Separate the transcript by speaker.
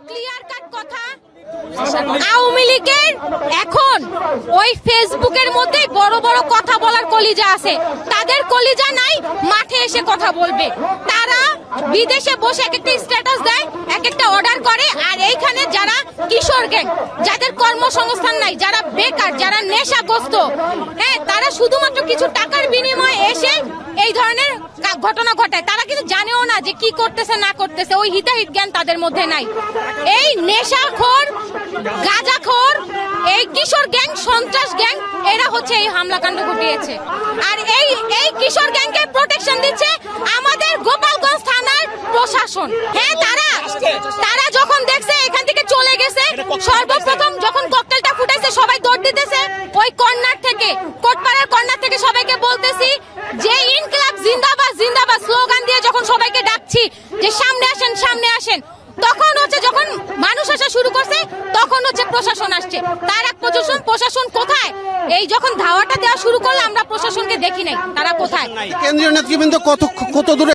Speaker 1: Clear cut কথা, আওয়ামী লীগের এখন ওই ফেসবুকের মধ্যেই বড় বড় কথা বলার কলিজা আছে, তাদের কলিজা নাই মাঠে এসে কথা বলবে। তারা বিদেশে বসে এক একটা স্ট্যাটাস দেয়, এক একটা অর্ডার করে, আর এইখানে যারা কিশোর গ্যাং, যাদের কর্মসংস্থান নাই, যারা বেকার, যারা নেশাগ্রস্ত, হ্যাঁ, তারা শুধুমাত্র কিছু টাকার বিনিময়ে এসে এই ধরনের ঘটনা ঘটায়। তারা কিন্তু জানেও না যে কি করতেছে না করতেছে, ওই হিতাহিত জ্ঞান তাদের মধ্যে নাই। এই নেশাখোর, গাঁজাখোর, এই কিশোর গ্যাং, সন্ত্রাস গ্যাং, এরা হচ্ছে এই হামলাকাণ্ড ঘটিয়েছে। আর এই কিশোর গ্যাংকে প্রোটেকশন দিচ্ছে আমাদের গোপালগঞ্জ থানার প্রশাসন। হ্যাঁ, তারা যখন দেখছে এখান থেকে চলে গেছে, সর্বপ্রথম যখন ককটেলটা ফুটাইছে সবাই দৌড় দিতেছে ওই কর্নার থেকে, কোটপাড়ার কর্নার থেকে সবাইকে বলতেছি যে ইনকিলাব জিন্দাবাদ জিন্দাবাদ স্লোগান দিয়ে যখন সবাইকে ডাকছি যে সামনে আসেন সামনে আসেন, তখন হচ্ছে যখন মানুষ আসা শুরু করছে তখন হচ্ছে প্রশাসন আসছে। তার এক প্রশাসন কোথায়? এই যখন ধাওয়াটা দেওয়া শুরু করলো আমরা প্রশাসনকে দেখি নাই, তারা কোথায়?
Speaker 2: কেন্দ্রীয় নেতৃবৃন্দ কত দূরে